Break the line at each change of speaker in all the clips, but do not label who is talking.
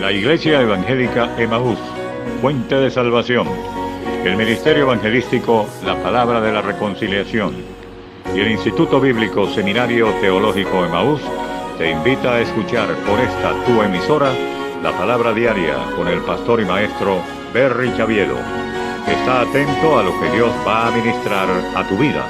La Iglesia Evangélica Emaús, Fuente de Salvación. El Ministerio Evangelístico La Palabra de la Reconciliación. Y el Instituto Bíblico Seminario Teológico Emaús te invita a escuchar por esta tu emisora la Palabra Diaria con el pastor y maestro Berry Chaviedo. Está atento a lo que Dios va a ministrar a tu vida.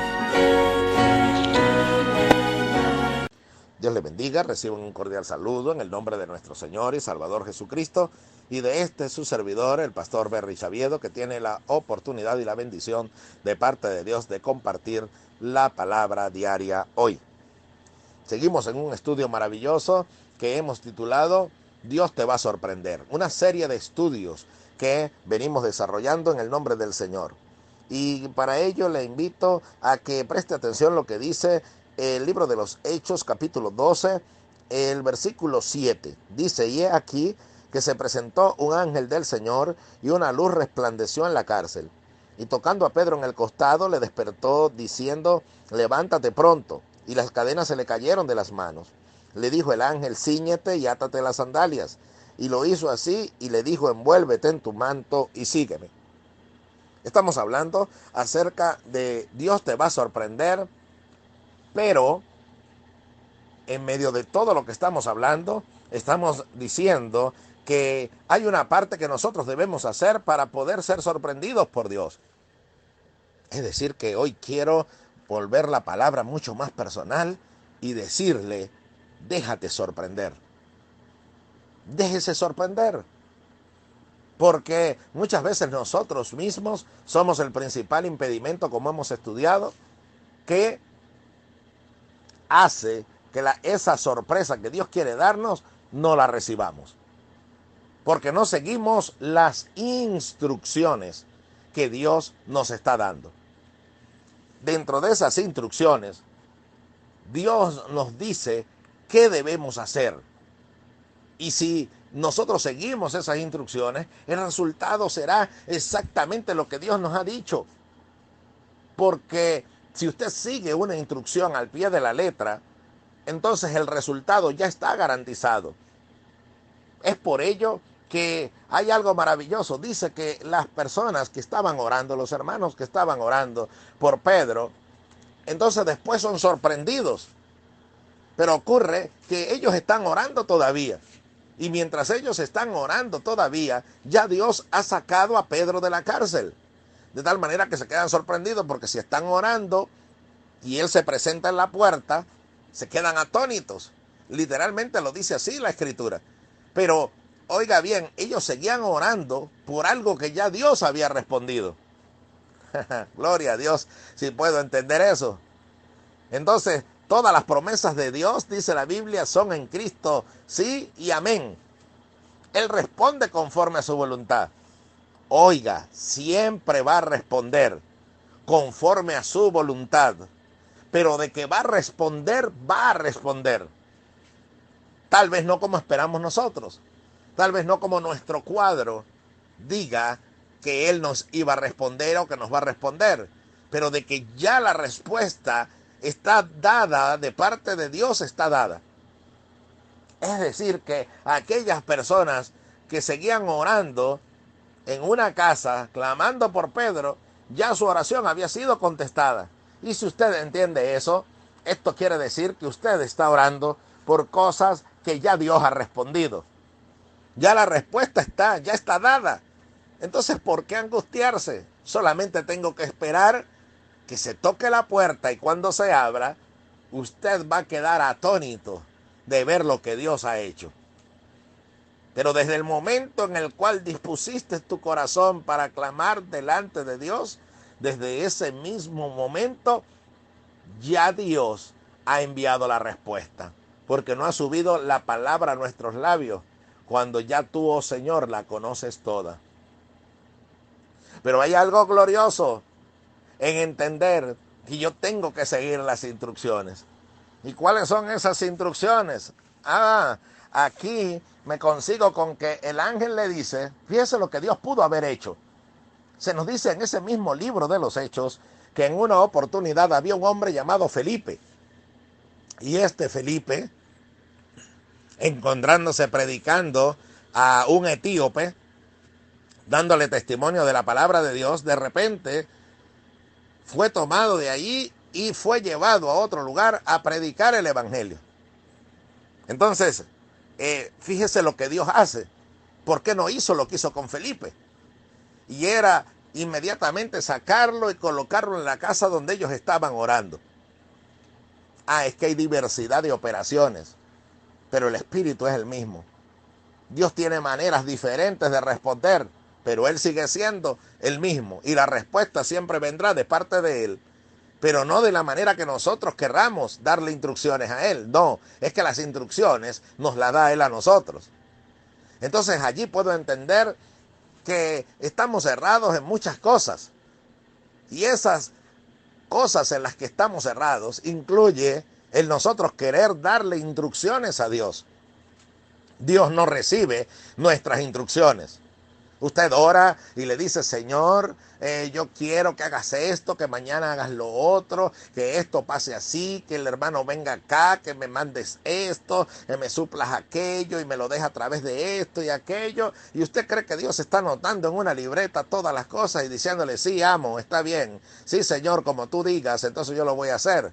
Dios le bendiga, reciban un cordial saludo en el nombre de nuestro Señor y Salvador Jesucristo y de su servidor, el pastor Berry Chaviedo, que tiene la oportunidad y la bendición de parte de Dios de compartir la palabra diaria hoy. Seguimos en un estudio maravilloso que hemos titulado Dios te va a sorprender, una serie de estudios que venimos desarrollando en el nombre del Señor. Y para ello le invito a que preste atención a lo que dice el libro de los Hechos, capítulo 12, el versículo 7. Dice: y he aquí que se presentó un ángel del Señor y una luz resplandeció en la cárcel. Y tocando a Pedro en el costado, le despertó diciendo: levántate pronto. Y las cadenas se le cayeron de las manos. Le dijo el ángel: cíñete y átate las sandalias. Y lo hizo así y le dijo: envuélvete en tu manto y sígueme. Estamos hablando acerca de Dios te va a sorprender. Pero en medio de todo lo que estamos hablando, estamos diciendo que hay una parte que nosotros debemos hacer para poder ser sorprendidos por Dios. Es decir, que hoy quiero volver la palabra mucho más personal y decirle: déjate sorprender. Déjese sorprender. Porque muchas veces nosotros mismos somos el principal impedimento, como hemos estudiado, que hace que esa sorpresa que Dios quiere darnos no la recibamos, porque no seguimos las instrucciones que Dios nos está dando. Dentro de esas instrucciones, Dios nos dice qué debemos hacer, y si nosotros seguimos esas instrucciones, el resultado será exactamente lo que Dios nos ha dicho. Porque si usted sigue una instrucción al pie de la letra, entonces el resultado ya está garantizado. Es por ello que hay algo maravilloso. Dice que las personas que estaban orando, los hermanos que estaban orando por Pedro, entonces después son sorprendidos. Pero ocurre que ellos están orando todavía. Y mientras ellos están orando todavía, ya Dios ha sacado a Pedro de la cárcel. De tal manera que se quedan sorprendidos, porque si están orando y él se presenta en la puerta, se quedan atónitos. Literalmente lo dice así la Escritura. Pero, oiga bien, ellos seguían orando por algo que ya Dios había respondido. Gloria a Dios, si puedo entender eso. Entonces, todas las promesas de Dios, dice la Biblia, son en Cristo, sí y amén. Él responde conforme a su voluntad. Oiga, siempre va a responder conforme a su voluntad. Pero de que va a responder, va a responder. Tal vez no como esperamos nosotros. Tal vez no como nuestro cuadro diga que Él nos iba a responder o que nos va a responder. Pero de que ya la respuesta está dada, de parte de Dios está dada. Es decir, que aquellas personas que seguían orando en una casa, clamando por Pedro, ya su oración había sido contestada. Y si usted entiende eso, esto quiere decir que usted está orando por cosas que ya Dios ha respondido. Ya la respuesta está, ya está dada. Entonces, ¿por qué angustiarse? Solamente tengo que esperar que se toque la puerta, y cuando se abra, usted va a quedar atónito de ver lo que Dios ha hecho. Pero desde el momento en el cual dispusiste tu corazón para clamar delante de Dios, desde ese mismo momento ya Dios ha enviado la respuesta, porque no ha subido la palabra a nuestros labios cuando ya tú, oh Señor, la conoces toda. Pero hay algo glorioso en entender que yo tengo que seguir las instrucciones. ¿Y cuáles son esas instrucciones? Aquí me consigo con que el ángel le dice, fíjese lo que Dios pudo haber hecho. Se nos dice en ese mismo libro de los Hechos que en una oportunidad había un hombre llamado Felipe. Y Felipe, encontrándose predicando a un etíope, dándole testimonio de la palabra de Dios, de repente fue tomado de allí y fue llevado a otro lugar a predicar el evangelio. Entonces, fíjese lo que Dios hace. ¿Por qué no hizo lo que hizo con Felipe? Y era inmediatamente sacarlo y colocarlo en la casa donde ellos estaban orando. Es que hay diversidad de operaciones, pero el espíritu es el mismo. Dios tiene maneras diferentes de responder, pero Él sigue siendo el mismo y la respuesta siempre vendrá de parte de Él, pero no de la manera que nosotros querramos darle instrucciones a Él. No, es que las instrucciones nos las da Él a nosotros. Entonces allí puedo entender que estamos errados en muchas cosas, y esas cosas en las que estamos errados incluye el nosotros querer darle instrucciones a Dios. Dios no recibe nuestras instrucciones. Usted ora y le dice: Señor, yo quiero que hagas esto, que mañana hagas lo otro, que esto pase así, que el hermano venga acá, que me mandes esto, que me suplas aquello y me lo deja a través de esto y aquello. Y usted cree que Dios está anotando en una libreta todas las cosas y diciéndole: sí, amo, está bien, sí, Señor, como tú digas, entonces yo lo voy a hacer.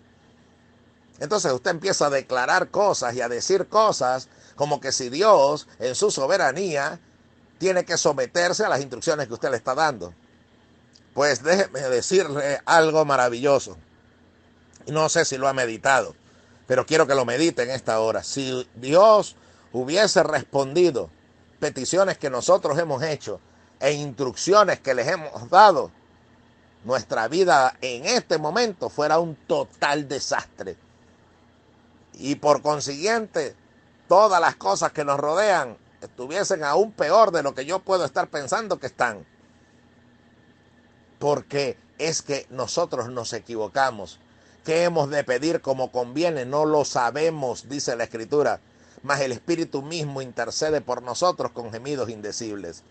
Entonces usted empieza a declarar cosas y a decir cosas como que si Dios, en su soberanía, tiene que someterse a las instrucciones que usted le está dando. Pues déjeme decirle algo maravilloso. No sé si lo ha meditado, pero quiero que lo medite en esta hora. Si Dios hubiese respondido peticiones que nosotros hemos hecho e instrucciones que les hemos dado, nuestra vida en este momento fuera un total desastre. Y por consiguiente, todas las cosas que nos rodean estuviesen aún peor de lo que yo puedo estar pensando que están. Porque es que nosotros nos equivocamos. ¿Qué hemos de pedir como conviene? No lo sabemos, dice la Escritura. Mas el Espíritu mismo intercede por nosotros con gemidos indecibles.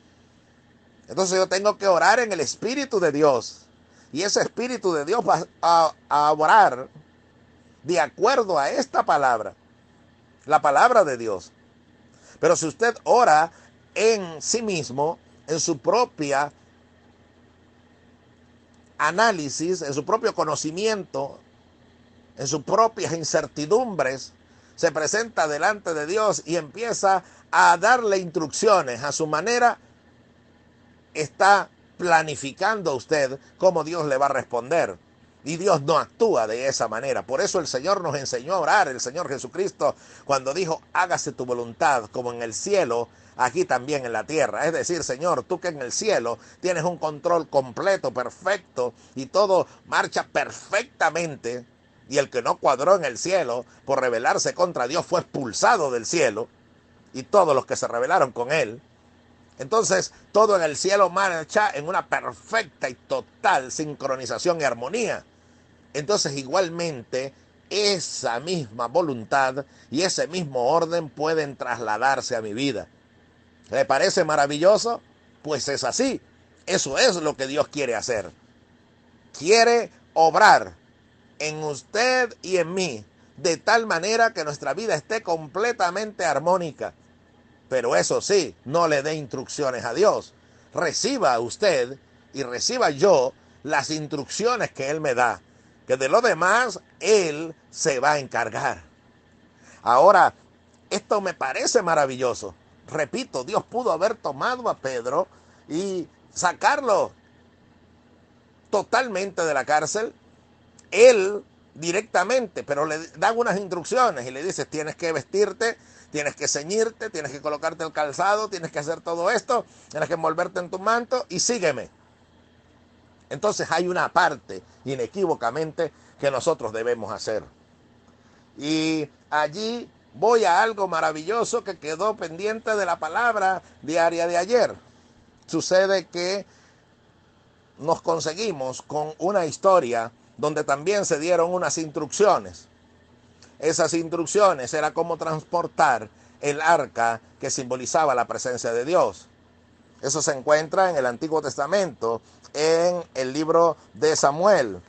Entonces yo tengo que orar en el Espíritu de Dios. Y ese Espíritu de Dios va a orar de acuerdo a esta palabra. La palabra de Dios. Pero si usted ora en sí mismo, en su propia análisis, en su propio conocimiento, en sus propias incertidumbres, se presenta delante de Dios y empieza a darle instrucciones a su manera, está planificando usted cómo Dios le va a responder. Y Dios no actúa de esa manera. Por eso el Señor nos enseñó a orar, el Señor Jesucristo, cuando dijo: hágase tu voluntad como en el cielo, aquí también en la tierra. Es decir, Señor, tú que en el cielo tienes un control completo, perfecto, y todo marcha perfectamente, y el que no cuadró en el cielo por rebelarse contra Dios fue expulsado del cielo, y todos los que se rebelaron con él. Entonces, todo en el cielo marcha en una perfecta y total sincronización y armonía. Entonces, igualmente, esa misma voluntad y ese mismo orden pueden trasladarse a mi vida. ¿Le parece maravilloso? Pues es así. Eso es lo que Dios quiere hacer. Quiere obrar en usted y en mí de tal manera que nuestra vida esté completamente armónica. Pero eso sí, no le dé instrucciones a Dios. Reciba usted y reciba yo las instrucciones que Él me da, que de lo demás Él se va a encargar. Ahora, esto me parece maravilloso. Repito, Dios pudo haber tomado a Pedro y sacarlo totalmente de la cárcel, Él directamente, pero le dan unas instrucciones y le dice: tienes que vestirte, tienes que ceñirte, tienes que colocarte el calzado, tienes que hacer todo esto, tienes que envolverte en tu manto y sígueme. Entonces hay una parte, inequívocamente, que nosotros debemos hacer. Y allí voy a algo maravilloso que quedó pendiente de la palabra diaria de ayer. Sucede que nos conseguimos con una historia donde también se dieron unas instrucciones. Esas instrucciones era cómo transportar el arca que simbolizaba la presencia de Dios. Eso se encuentra en el Antiguo Testamento, en el libro de Samuel,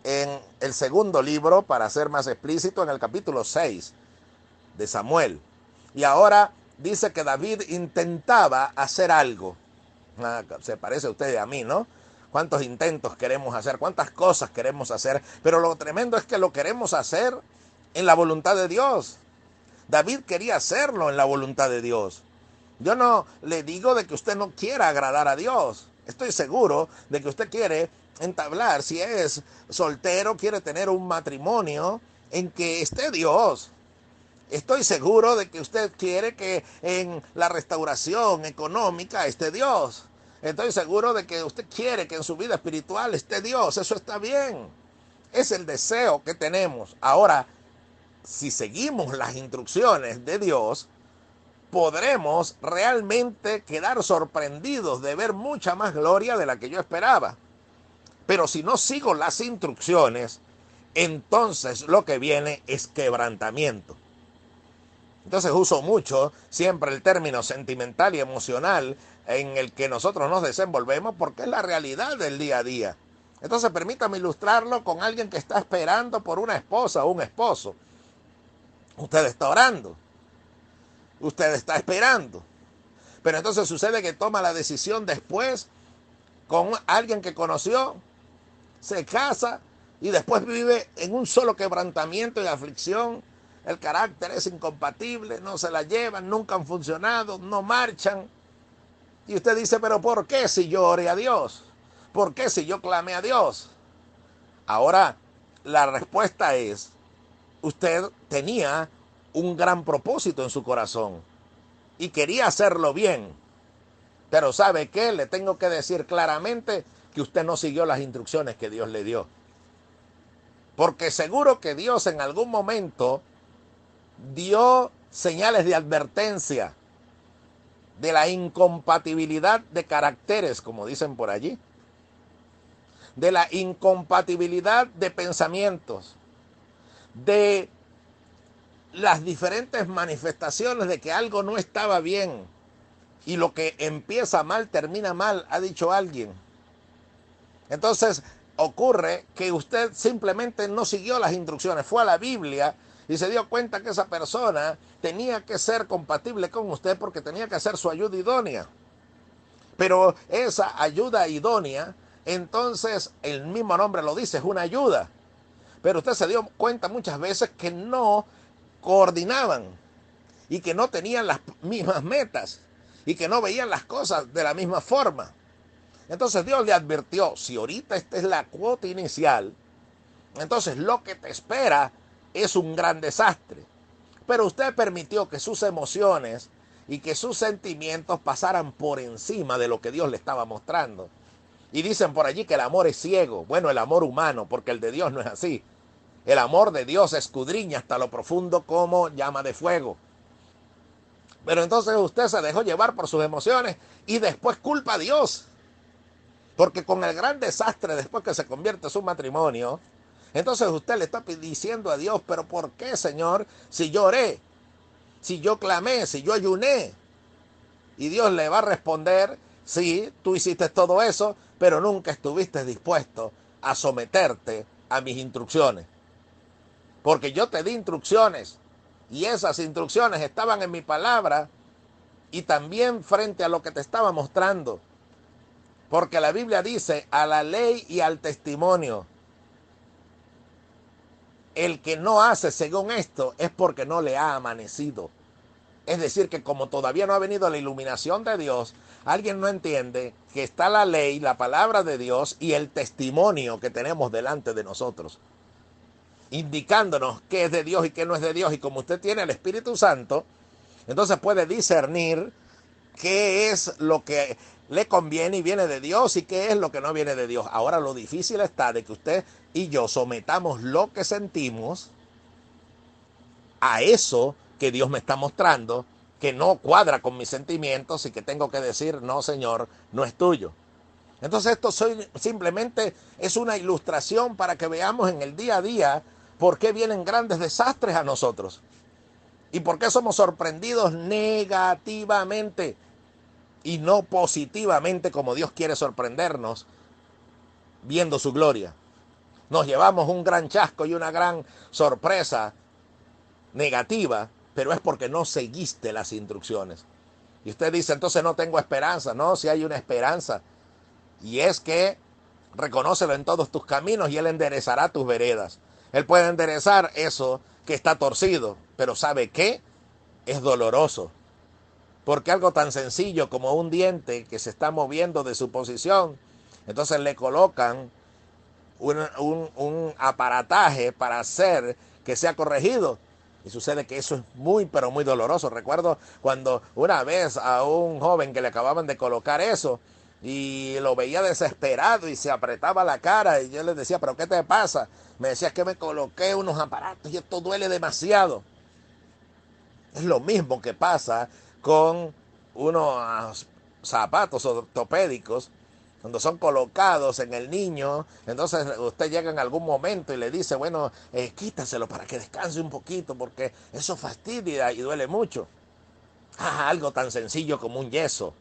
en el segundo libro, para ser más explícito, en el capítulo 6 de Samuel. Y ahora dice que David intentaba hacer algo. Se parece a usted y a mí, ¿no? ¿Cuántos intentos queremos hacer? ¿Cuántas cosas queremos hacer? Pero lo tremendo es que lo queremos hacer en la voluntad de Dios. David quería hacerlo en la voluntad de Dios. Yo no le digo de que usted no quiera agradar a Dios. Estoy seguro de que usted quiere entablar, si es soltero, quiere tener un matrimonio en que esté Dios. Estoy seguro de que usted quiere que en la restauración económica esté Dios. Estoy seguro de que usted quiere que en su vida espiritual esté Dios. Eso está bien. Es el deseo que tenemos. Ahora, si seguimos las instrucciones de Dios, podremos realmente quedar sorprendidos de ver mucha más gloria de la que yo esperaba. Pero si no sigo las instrucciones, entonces lo que viene es quebrantamiento. Entonces uso mucho siempre el término sentimental y emocional en el que nosotros nos desenvolvemos porque es la realidad del día a día. Entonces permítame ilustrarlo con alguien que está esperando por una esposa o un esposo. Usted está orando. Usted está esperando. Pero entonces sucede que toma la decisión después con alguien que conoció, se casa y después vive en un solo quebrantamiento y aflicción. El carácter es incompatible, no se la llevan, nunca han funcionado, no marchan. Y usted dice, pero ¿por qué si yo oré a Dios? ¿Por qué si yo clamé a Dios? Ahora, la respuesta es, usted tenía un gran propósito en su corazón y quería hacerlo bien. Pero ¿sabe qué? Le tengo que decir claramente que usted no siguió las instrucciones que Dios le dio. Porque seguro que Dios en algún momento dio señales de advertencia de la incompatibilidad de caracteres, como dicen por allí, de la incompatibilidad de pensamientos, de las diferentes manifestaciones de que algo no estaba bien y lo que empieza mal termina mal, ha dicho alguien. Entonces ocurre que usted simplemente no siguió las instrucciones, fue a la Biblia y se dio cuenta que esa persona tenía que ser compatible con usted porque tenía que hacer su ayuda idónea. Pero esa ayuda idónea, entonces el mismo nombre lo dice, es una ayuda. Pero usted se dio cuenta muchas veces que no coordinaban y que no tenían las mismas metas y que no veían las cosas de la misma forma. Entonces Dios le advirtió, si ahorita esta es la cuota inicial, entonces lo que te espera es un gran desastre. Pero usted permitió que sus emociones y que sus sentimientos pasaran por encima de lo que Dios le estaba mostrando. Y dicen por allí que el amor es ciego. Bueno, el amor humano, porque el de Dios no es así. El amor de Dios escudriña hasta lo profundo como llama de fuego. Pero entonces usted se dejó llevar por sus emociones y después culpa a Dios. Porque con el gran desastre después que se convierte su matrimonio, entonces usted le está diciendo a Dios, pero ¿por qué, Señor? Si yo oré, si yo clamé, si yo ayuné. Y Dios le va a responder, sí, tú hiciste todo eso, pero nunca estuviste dispuesto a someterte a mis instrucciones. Porque yo te di instrucciones y esas instrucciones estaban en mi palabra y también frente a lo que te estaba mostrando. Porque la Biblia dice, a la ley y al testimonio. El que no hace según esto es porque no le ha amanecido. Es decir, que como todavía no ha venido la iluminación de Dios, alguien no entiende que está la ley, la palabra de Dios y el testimonio que tenemos delante de nosotros, indicándonos qué es de Dios y qué no es de Dios. Y como usted tiene el Espíritu Santo, entonces puede discernir qué es lo que le conviene y viene de Dios y qué es lo que no viene de Dios. Ahora lo difícil está de que usted y yo sometamos lo que sentimos a eso que Dios me está mostrando, que no cuadra con mis sentimientos y que tengo que decir, no, Señor, no es tuyo. Entonces esto simplemente es una ilustración para que veamos en el día a día por qué vienen grandes desastres a nosotros y por qué somos sorprendidos negativamente y no positivamente como Dios quiere sorprendernos viendo su gloria. Nos llevamos un gran chasco y una gran sorpresa negativa pero es porque no seguiste las instrucciones. Y usted dice, entonces no tengo esperanza. No, si hay una esperanza. Y es que reconócelo en todos tus caminos y Él enderezará tus veredas. Él puede enderezar eso que está torcido, pero ¿sabe qué? Es doloroso. Porque algo tan sencillo como un diente que se está moviendo de su posición, entonces le colocan un aparataje para hacer que sea corregido. Y sucede que eso es muy, pero muy doloroso. Recuerdo cuando una vez a un joven que le acababan de colocar eso y lo veía desesperado y se apretaba la cara y yo le decía, ¿pero qué te pasa? Me decía, es que me coloqué unos aparatos y esto duele demasiado. Es lo mismo que pasa con unos zapatos ortopédicos cuando son colocados en el niño. Entonces usted llega en algún momento y le dice, bueno, quítaselo para que descanse un poquito porque eso fastidia y duele mucho. Algo tan sencillo como un yeso.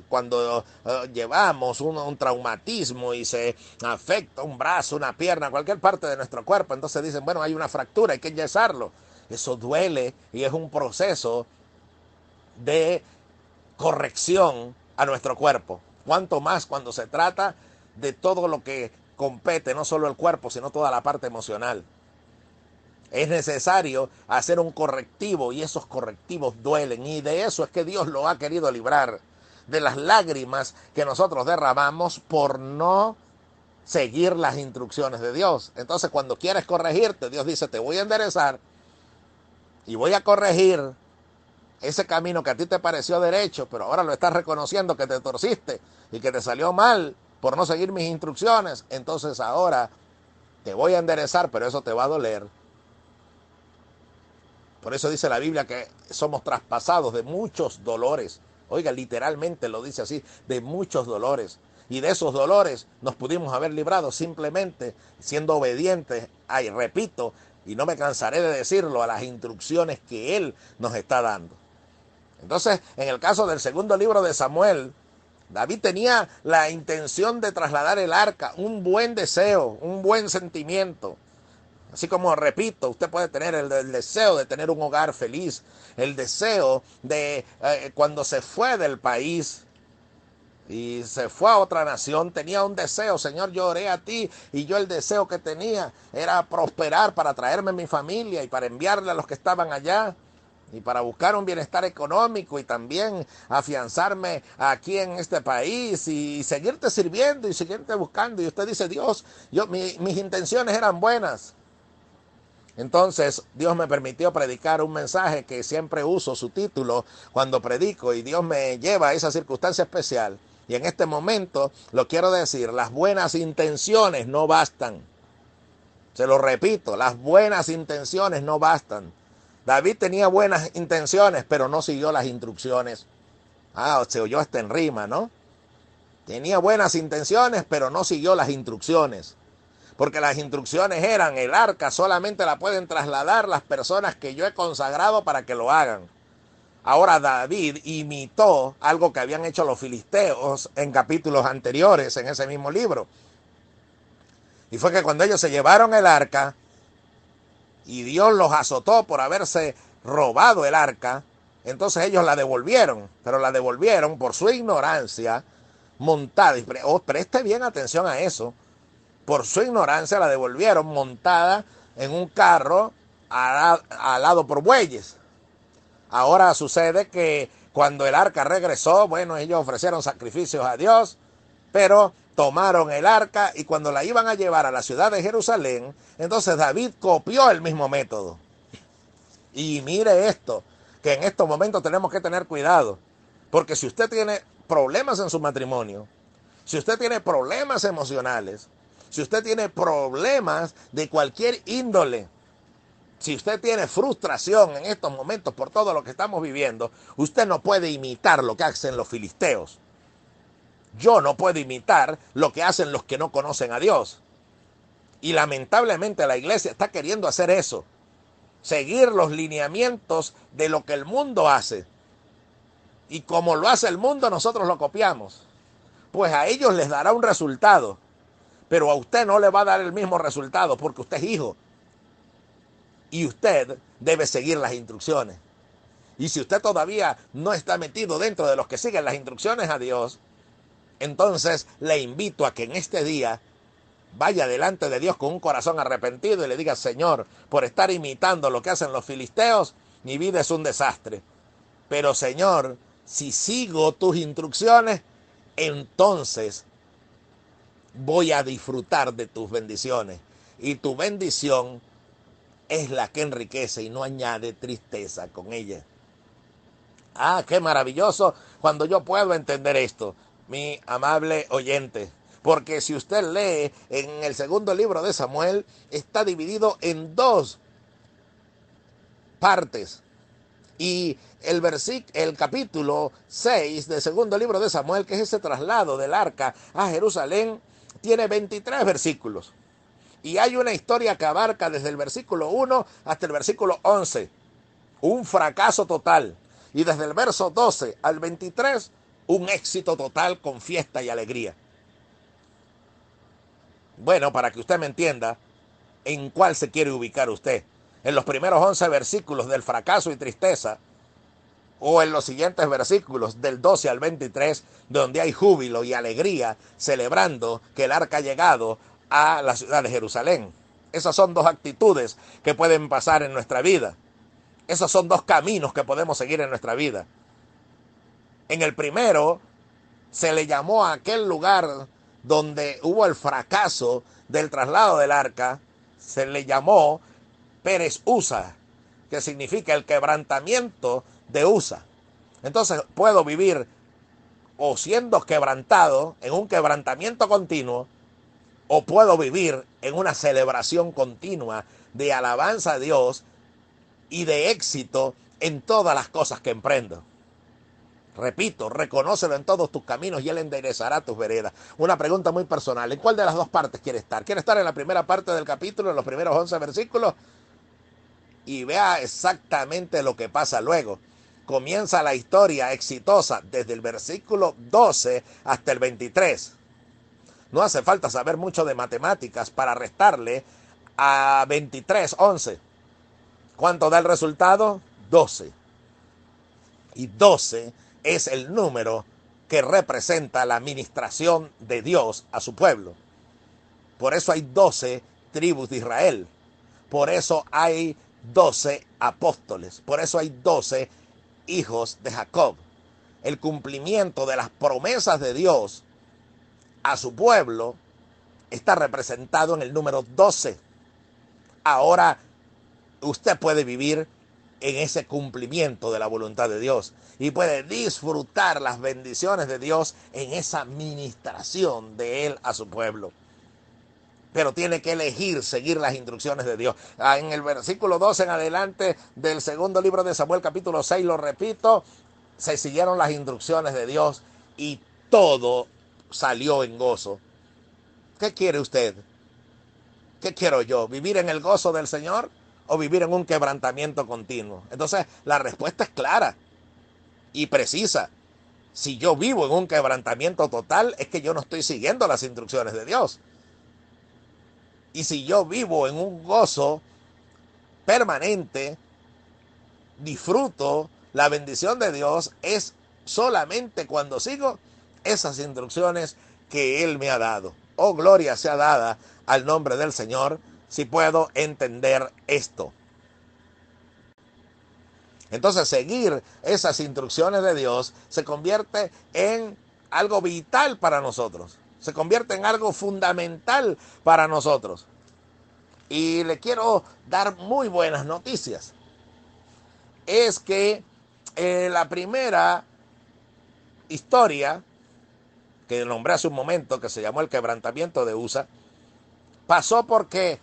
Cuando llevamos un traumatismo y se afecta un brazo, una pierna, cualquier parte de nuestro cuerpo, entonces dicen, bueno, hay una fractura, hay que enyesarlo. Eso duele y es un proceso de corrección a nuestro cuerpo. Cuanto más cuando se trata de todo lo que compete, no solo el cuerpo, sino toda la parte emocional. Es necesario hacer un correctivo y esos correctivos duelen. Y de eso es que Dios lo ha querido librar. De las lágrimas que nosotros derramamos por no seguir las instrucciones de Dios. Entonces cuando quieres corregirte, Dios dice, te voy a enderezar y voy a corregir ese camino que a ti te pareció derecho, pero ahora lo estás reconociendo que te torciste y que te salió mal por no seguir mis instrucciones. Entonces ahora te voy a enderezar, pero eso te va a doler. Por eso dice la Biblia que somos traspasados de muchos dolores. Oiga, literalmente lo dice así, de muchos dolores. Y de esos dolores nos pudimos haber librado simplemente siendo obedientes, repito, y no me cansaré de decirlo, a las instrucciones que Él nos está dando. Entonces, en el caso del segundo libro de Samuel, David tenía la intención de trasladar el arca, un buen deseo, un buen sentimiento. Así como, repito, usted puede tener el deseo de tener un hogar feliz, el deseo de cuando se fue del país y se fue a otra nación, tenía un deseo, Señor, yo oré a ti y yo el deseo que tenía era prosperar para traerme mi familia y para enviarle a los que estaban allá y para buscar un bienestar económico y también afianzarme aquí en este país y seguirte sirviendo y seguirte buscando. Y usted dice, Dios, mis intenciones eran buenas. Entonces Dios me permitió predicar un mensaje que siempre uso su título cuando predico y Dios me lleva a esa circunstancia especial. Y en este momento lo quiero decir, las buenas intenciones no bastan. Se lo repito, las buenas intenciones no bastan. David tenía buenas intenciones, pero no siguió las instrucciones. Se oyó hasta en rima, ¿no? Tenía buenas intenciones, pero no siguió las instrucciones. Porque las instrucciones eran, el arca solamente la pueden trasladar las personas que yo he consagrado para que lo hagan. Ahora David imitó algo que habían hecho los filisteos en capítulos anteriores en ese mismo libro. Y fue que cuando ellos se llevaron el arca y Dios los azotó por haberse robado el arca, entonces ellos la devolvieron, pero la devolvieron por su ignorancia montada. Y preste bien atención a eso. Por su ignorancia la devolvieron montada en un carro alado por bueyes. Ahora sucede que cuando el arca regresó, bueno, ellos ofrecieron sacrificios a Dios, pero tomaron el arca y cuando la iban a llevar a la ciudad de Jerusalén, entonces David copió el mismo método. Y mire esto, que en estos momentos tenemos que tener cuidado, porque si usted tiene problemas en su matrimonio, si usted tiene problemas emocionales, si usted tiene problemas de cualquier índole, si usted tiene frustración en estos momentos por todo lo que estamos viviendo, usted no puede imitar lo que hacen los filisteos. Yo no puedo imitar lo que hacen los que no conocen a Dios. Y lamentablemente la iglesia está queriendo hacer eso. Seguir los lineamientos de lo que el mundo hace. Y como lo hace el mundo, nosotros lo copiamos. Pues a ellos les dará un resultado. Pero a usted no le va a dar el mismo resultado porque usted es hijo. Y usted debe seguir las instrucciones. Y si usted todavía no está metido dentro de los que siguen las instrucciones a Dios, entonces le invito a que en este día vaya delante de Dios con un corazón arrepentido y le diga: Señor, por estar imitando lo que hacen los filisteos, mi vida es un desastre. Pero Señor, si sigo tus instrucciones, entonces voy a disfrutar de tus bendiciones. Y tu bendición es la que enriquece y no añade tristeza con ella. Ah, qué maravilloso cuando yo puedo entender esto, mi amable oyente. Porque si usted lee en el segundo libro de Samuel, está dividido en dos partes. Y el capítulo 6 del segundo libro de Samuel, que es ese traslado del arca a Jerusalén, tiene 23 versículos. Y hay una historia que abarca desde el versículo 1 hasta el versículo 11. Un fracaso total. Y desde el verso 12 al 23, un éxito total con fiesta y alegría. Bueno, para que usted me entienda en cuál se quiere ubicar usted. En los primeros 11 versículos del fracaso y tristeza, o en los siguientes versículos del 12 al 23, donde hay júbilo y alegría, celebrando que el arca ha llegado a la ciudad de Jerusalén. Esas son dos actitudes que pueden pasar en nuestra vida. Esos son dos caminos que podemos seguir en nuestra vida. En el primero, se le llamó a aquel lugar donde hubo el fracaso del traslado del arca, se le llamó Pérez Usa, que significa el quebrantamiento de Usa. Entonces puedo vivir o siendo quebrantado en un quebrantamiento continuo, o puedo vivir en una celebración continua de alabanza a Dios y de éxito en todas las cosas que emprendo. Repito, reconócelo en todos tus caminos y Él enderezará tus veredas. Una pregunta muy personal: ¿en cuál de las dos partes quiere estar? ¿Quiere estar en la primera parte del capítulo, en los primeros 11 versículos? Y vea exactamente lo que pasa luego. Comienza la historia exitosa desde el versículo 12 hasta el 23. No hace falta saber mucho de matemáticas para restarle a 23, 11. ¿Cuánto da el resultado? 12. Y 12 es el número que representa la administración de Dios a su pueblo. Por eso hay 12 tribus de Israel. Por eso hay 12 apóstoles. Por eso hay 12 hijos de Jacob. El cumplimiento de las promesas de Dios a su pueblo está representado en el número 12. Ahora usted puede vivir en ese cumplimiento de la voluntad de Dios y puede disfrutar las bendiciones de Dios en esa ministración de Él a su pueblo. Pero tiene que elegir seguir las instrucciones de Dios. En el versículo 12 en adelante del segundo libro de Samuel, capítulo 6, lo repito, se siguieron las instrucciones de Dios y todo salió en gozo. ¿Qué quiere usted? ¿Qué quiero yo? ¿Vivir en el gozo del Señor o vivir en un quebrantamiento continuo? Entonces, la respuesta es clara y precisa. Si yo vivo en un quebrantamiento total, es que yo no estoy siguiendo las instrucciones de Dios. Y si yo vivo en un gozo permanente, disfruto la bendición de Dios, es solamente cuando sigo esas instrucciones que Él me ha dado. Oh, gloria sea dada al nombre del Señor, si puedo entender esto. Entonces, seguir esas instrucciones de Dios se convierte en algo vital para nosotros. Se convierte en algo fundamental para nosotros. Y le quiero dar muy buenas noticias. Es que la primera historia que nombré hace un momento, que se llamó el quebrantamiento de Usa, pasó porque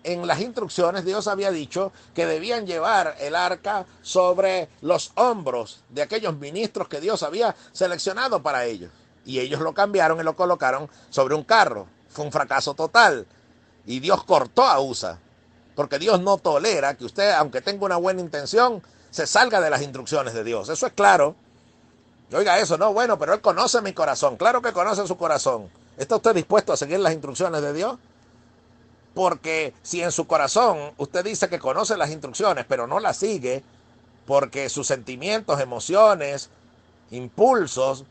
en las instrucciones Dios había dicho que debían llevar el arca sobre los hombros de aquellos ministros que Dios había seleccionado para ellos. Y ellos lo cambiaron y lo colocaron sobre un carro. Fue un fracaso total. Y Dios cortó a Usa. Porque Dios no tolera que usted, aunque tenga una buena intención, se salga de las instrucciones de Dios. Eso es claro. Oiga eso, no, bueno, pero Él conoce mi corazón. Claro que conoce su corazón. ¿Está usted dispuesto a seguir las instrucciones de Dios? Porque si en su corazón usted dice que conoce las instrucciones, pero no las sigue, porque sus sentimientos, emociones, impulsos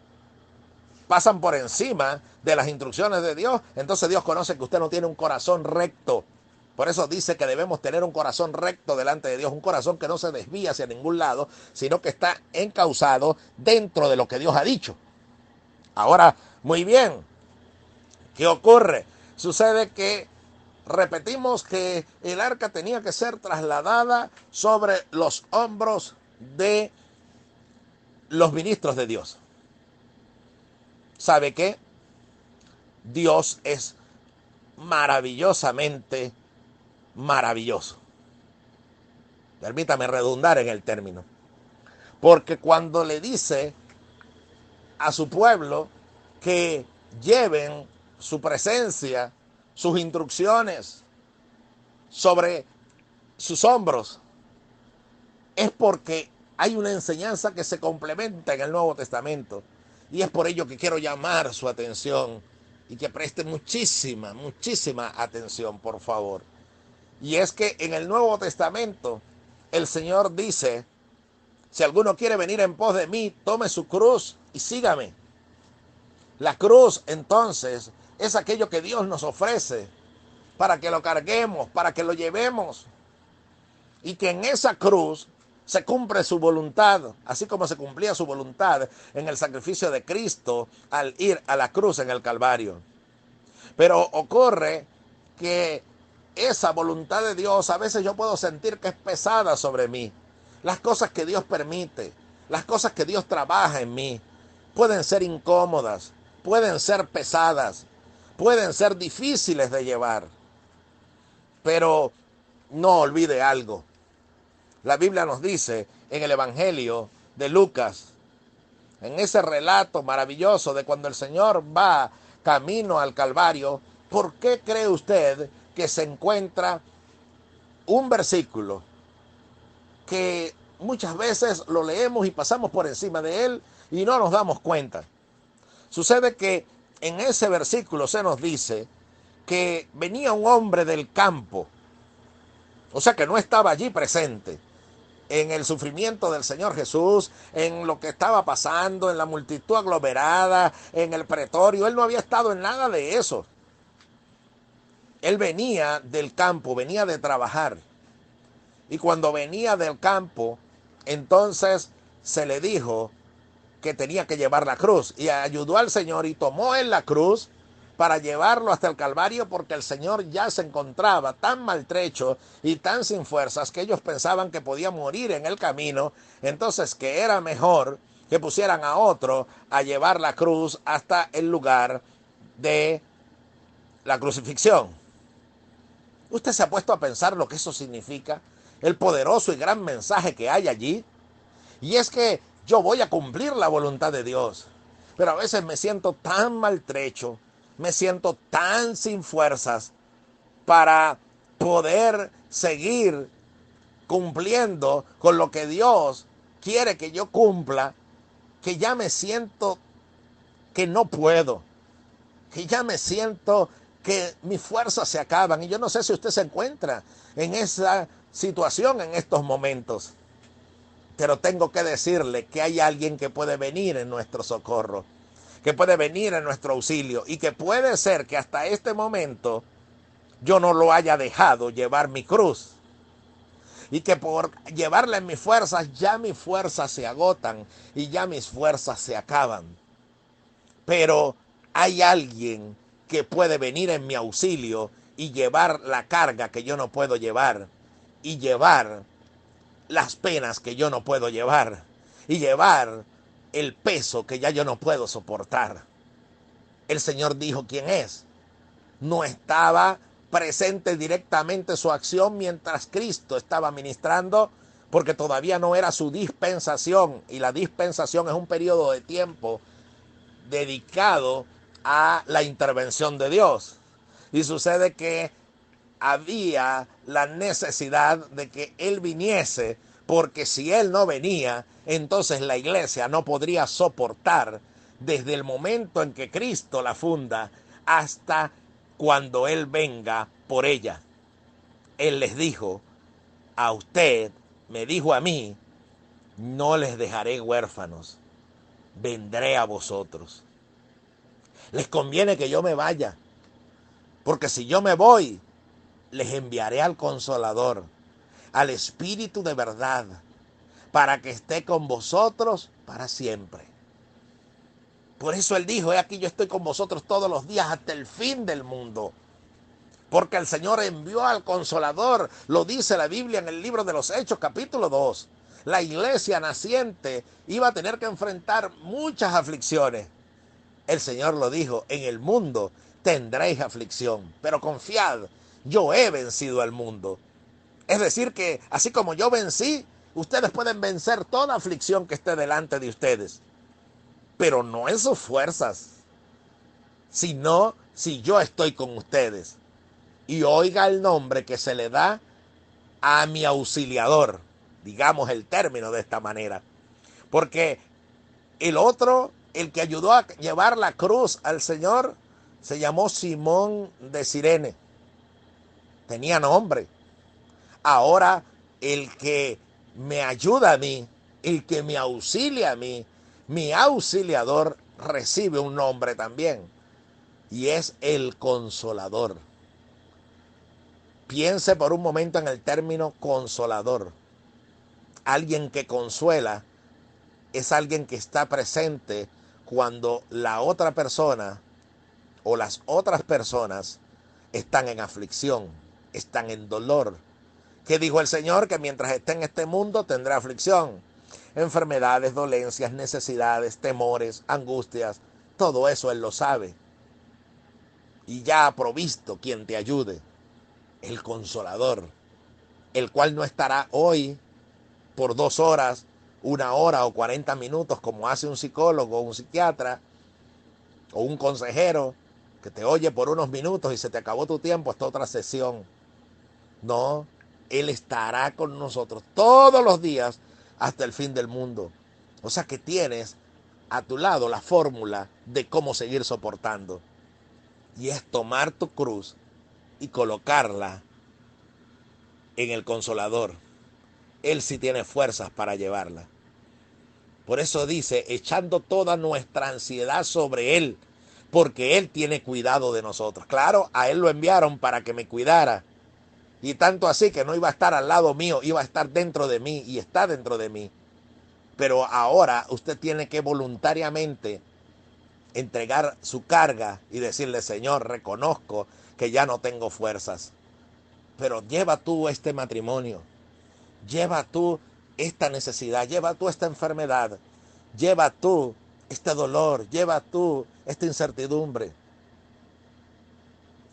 pasan por encima de las instrucciones de Dios, entonces Dios conoce que usted no tiene un corazón recto. Por eso dice que debemos tener un corazón recto delante de Dios, un corazón que no se desvía hacia ningún lado, sino que está encauzado dentro de lo que Dios ha dicho. Ahora, muy bien, ¿qué ocurre? Sucede que repetimos que el arca tenía que ser trasladada sobre los hombros de los ministros de Dios. ¿Sabe qué? Dios es maravillosamente maravilloso. Permítame redundar en el término. Porque cuando le dice a su pueblo que lleven su presencia, sus instrucciones sobre sus hombros, es porque hay una enseñanza que se complementa en el Nuevo Testamento. Y es por ello que quiero llamar su atención y que preste muchísima atención, por favor. Y es que en el Nuevo Testamento el Señor dice: si alguno quiere venir en pos de mí, tome su cruz y sígame. La cruz, entonces, es aquello que Dios nos ofrece para que lo carguemos, para que lo llevemos. Y que en esa cruz se cumple su voluntad, así como se cumplía su voluntad en el sacrificio de Cristo al ir a la cruz en el Calvario. Pero ocurre que esa voluntad de Dios a veces yo puedo sentir que es pesada sobre mí. Las cosas que Dios permite, las cosas que Dios trabaja en mí, pueden ser incómodas, pueden ser pesadas, pueden ser difíciles de llevar. Pero no olvide algo. La Biblia nos dice en el Evangelio de Lucas, en ese relato maravilloso de cuando el Señor va camino al Calvario, ¿por qué cree usted que se encuentra un versículo que muchas veces lo leemos y pasamos por encima de él y no nos damos cuenta? Sucede que en ese versículo se nos dice que venía un hombre del campo, o sea que no estaba allí presente en el sufrimiento del Señor Jesús, en lo que estaba pasando, en la multitud aglomerada, en el pretorio. Él no había estado en nada de eso. Él venía del campo, venía de trabajar. Y cuando venía del campo, entonces se le dijo que tenía que llevar la cruz. Y ayudó al Señor y tomó él la cruz para llevarlo hasta el Calvario, porque el Señor ya se encontraba tan maltrecho y tan sin fuerzas que ellos pensaban que podía morir en el camino. Entonces que era mejor que pusieran a otro a llevar la cruz hasta el lugar de la crucifixión. ¿Usted se ha puesto a pensar lo que eso significa? El poderoso y gran mensaje que hay allí. Y es que yo voy a cumplir la voluntad de Dios, pero a veces me siento tan maltrecho, me siento tan sin fuerzas para poder seguir cumpliendo con lo que Dios quiere que yo cumpla, que ya me siento que no puedo, que ya me siento que mis fuerzas se acaban. Y yo no sé si usted se encuentra en esa situación en estos momentos, pero tengo que decirle que hay alguien que puede venir en nuestro socorro, que puede venir en nuestro auxilio, y que puede ser que hasta este momento yo no lo haya dejado llevar mi cruz, y que por llevarla en mis fuerzas, ya mis fuerzas se agotan y ya mis fuerzas se acaban. Pero hay alguien que puede venir en mi auxilio y llevar la carga que yo no puedo llevar, y llevar las penas que yo no puedo llevar, y llevar el peso que ya yo no puedo soportar. El Señor dijo quién es. No estaba presente directamente su acción mientras Cristo estaba ministrando, porque todavía no era su dispensación, y la dispensación es un periodo de tiempo dedicado a la intervención de Dios. Y sucede que había la necesidad de que Él viniese, porque si Él no venía, entonces la iglesia no podría soportar desde el momento en que Cristo la funda hasta cuando Él venga por ella. Él les dijo, a usted, me dijo a mí, no les dejaré huérfanos, vendré a vosotros. Les conviene que yo me vaya, porque si yo me voy, les enviaré al Consolador, al Espíritu de verdad, para que esté con vosotros para siempre. Por eso Él dijo, he aquí yo estoy con vosotros todos los días hasta el fin del mundo. Porque el Señor envió al Consolador, lo dice la Biblia en el libro de los Hechos, capítulo 2. La iglesia naciente iba a tener que enfrentar muchas aflicciones. El Señor lo dijo, en el mundo tendréis aflicción, pero confiad, yo he vencido al mundo. Es decir que, así como yo vencí, ustedes pueden vencer toda aflicción que esté delante de ustedes. Pero no en sus fuerzas, sino si yo estoy con ustedes. Y oiga el nombre que se le da a mi auxiliador, digamos el término de esta manera. Porque el otro, el que ayudó a llevar la cruz al Señor, se llamó Simón de Cirene. Tenía nombre. Ahora el que me ayuda a mí, el que me auxilia a mí, mi auxiliador, recibe un nombre también. Y es el Consolador. Piense por un momento en el término consolador. Alguien que consuela es alguien que está presente cuando la otra persona o las otras personas están en aflicción, están en dolor. ¿Qué dijo el Señor? Que mientras esté en este mundo tendrá aflicción, enfermedades, dolencias, necesidades, temores, angustias. Todo eso Él lo sabe. Y ya ha provisto quien te ayude. El Consolador, el cual no estará hoy por 2 horas, 1 hora o 40 minutos como hace un psicólogo, un psiquiatra o un consejero que te oye por unos minutos y se te acabó tu tiempo hasta otra sesión. No, Él estará con nosotros todos los días hasta el fin del mundo. O sea que tienes a tu lado la fórmula de cómo seguir soportando. Y es tomar tu cruz y colocarla en el Consolador. Él sí tiene fuerzas para llevarla. Por eso dice, echando toda nuestra ansiedad sobre Él, porque Él tiene cuidado de nosotros. Claro, a Él lo enviaron para que me cuidara. Y tanto así que no iba a estar al lado mío, iba a estar dentro de mí y está dentro de mí. Pero ahora usted tiene que voluntariamente entregar su carga y decirle, Señor, reconozco que ya no tengo fuerzas. Pero lleva tú este matrimonio, lleva tú esta necesidad, lleva tú esta enfermedad, lleva tú este dolor, lleva tú esta incertidumbre.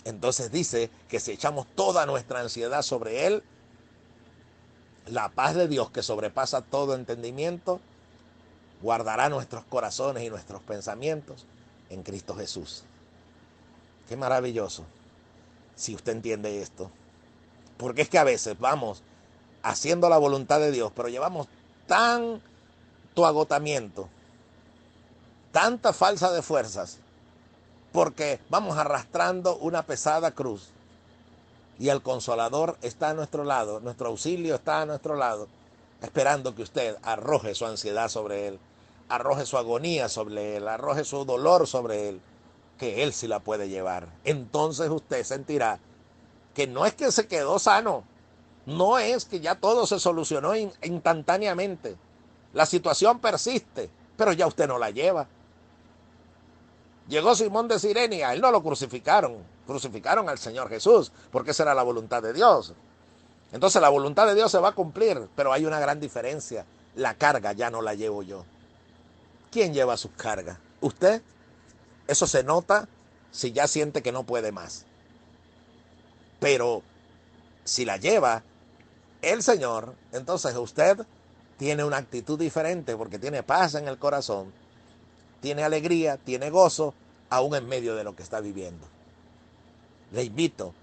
Entonces dice que si echamos toda nuestra ansiedad sobre Él, la paz de Dios que sobrepasa todo entendimiento, guardará nuestros corazones y nuestros pensamientos en Cristo Jesús. Qué maravilloso si usted entiende esto. Porque es que a veces vamos haciendo la voluntad de Dios, pero llevamos tanto agotamiento, tanta falsa de fuerzas, porque vamos arrastrando una pesada cruz. Y el Consolador está a nuestro lado, nuestro auxilio está a nuestro lado, esperando que usted arroje su ansiedad sobre Él, arroje su agonía sobre Él, arroje su dolor sobre Él, que Él sí la puede llevar. Entonces usted sentirá que no es que se quedó sano, no es que ya todo se solucionó instantáneamente. La situación persiste, pero ya usted no la lleva. Llegó Simón de Cirene, a él no lo crucificaron, crucificaron al Señor Jesús, porque esa era la voluntad de Dios. Entonces la voluntad de Dios se va a cumplir, pero hay una gran diferencia. La carga ya no la llevo yo. ¿Quién lleva sus cargas? ¿Usted? Eso se nota si ya siente que no puede más. Pero si la lleva el Señor, entonces usted tiene una actitud diferente porque tiene paz en el corazón, tiene alegría, tiene gozo, aún en medio de lo que está viviendo. Le invito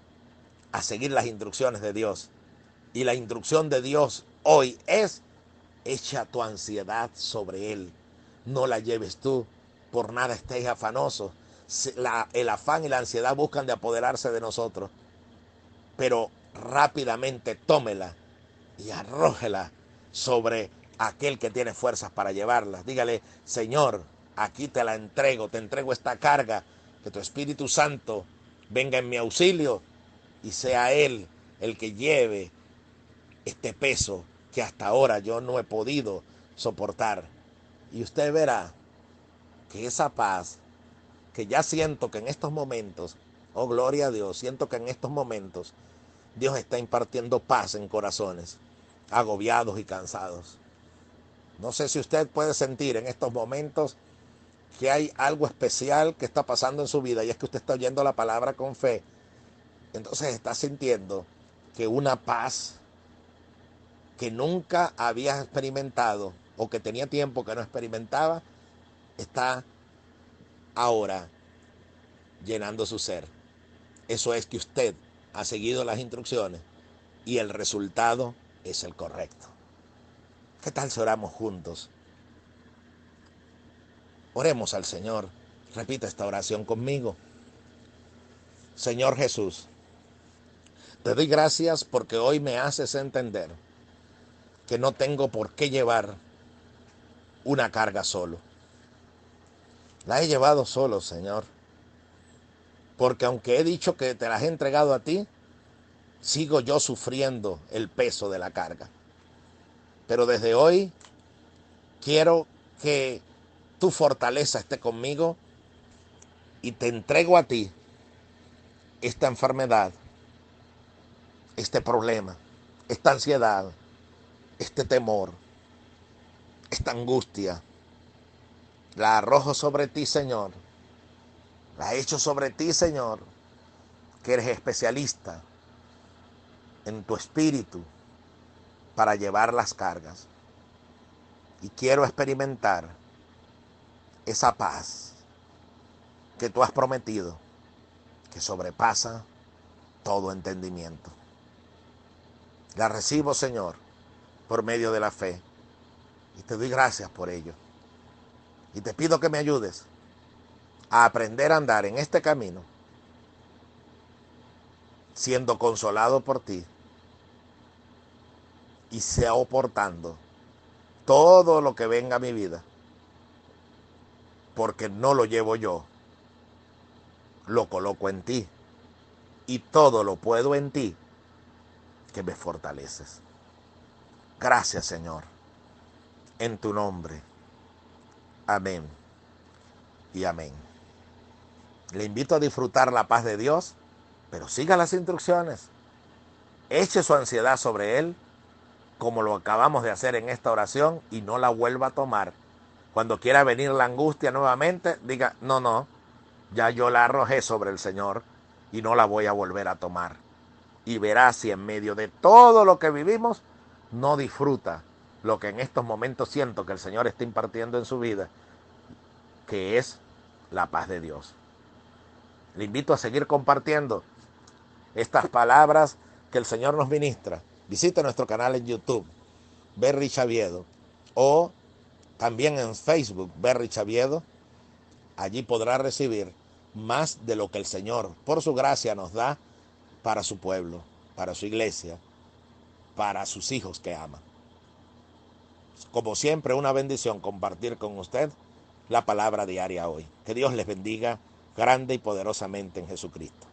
a seguir las instrucciones de Dios. Y la instrucción de Dios hoy es, echa tu ansiedad sobre Él. No la lleves tú, por nada estés afanoso. El afán y la ansiedad buscan de apoderarse de nosotros. pero rápidamente tómela y arrójela sobre aquel que tiene fuerzas para llevarla. Dígale: Señor, aquí te la entrego, te entrego esta carga, que tu Espíritu Santo venga en mi auxilio y sea Él el que lleve este peso que hasta ahora yo no he podido soportar. Y usted verá que esa paz que ya siento que en estos momentos, oh gloria a Dios, siento que en estos momentos Dios está impartiendo paz en corazones agobiados y cansados. No sé si usted puede sentir en estos momentos que hay algo especial que está pasando en su vida, y es que usted está oyendo la palabra con fe. Entonces está sintiendo que una paz que nunca había experimentado o que tenía tiempo que no experimentaba, está ahora llenando su ser. Eso es que usted ha seguido las instrucciones y el resultado es el correcto. ¿Qué tal si oramos juntos? Oremos al Señor. Repita esta oración conmigo. Señor Jesús, te doy gracias porque hoy me haces entender que no tengo por qué llevar una carga solo. La he llevado solo, Señor, porque aunque he dicho que te las he entregado a ti, sigo yo sufriendo el peso de la carga. Pero desde hoy quiero que tu fortaleza esté conmigo y te entrego a ti esta enfermedad, este problema, esta ansiedad, este temor, esta angustia. La arrojo sobre ti, Señor. La echo sobre ti, Señor, que eres especialista en tu espíritu para llevar las cargas. Y quiero experimentar esa paz que tú has prometido, que sobrepasa todo entendimiento. La recibo, Señor, por medio de la fe. Y te doy gracias por ello. Y te pido que me ayudes a aprender a andar en este camino, siendo consolado por ti y soportando todo lo que venga a mi vida, porque no lo llevo yo, lo coloco en ti, y todo lo puedo en ti, que me fortaleces. Gracias, Señor, en tu nombre. Amén y amén. Le invito a disfrutar la paz de Dios, pero siga las instrucciones. Eche su ansiedad sobre Él, como lo acabamos de hacer en esta oración, y no la vuelva a tomar. Cuando quiera venir la angustia nuevamente, diga: no, ya yo la arrojé sobre el Señor y no la voy a volver a tomar. Y verá si en medio de todo lo que vivimos no disfruta lo que en estos momentos siento que el Señor está impartiendo en su vida, que es la paz de Dios. Le invito a seguir compartiendo estas palabras que el Señor nos ministra. Visite nuestro canal en YouTube, Berry Chaviedo, o también en Facebook, Berry Chaviedo. Allí podrá recibir más de lo que el Señor, por su gracia, nos da para su pueblo, para su iglesia, para sus hijos que ama. Como siempre, una bendición compartir con usted la palabra diaria hoy. Que Dios les bendiga grande y poderosamente en Jesucristo.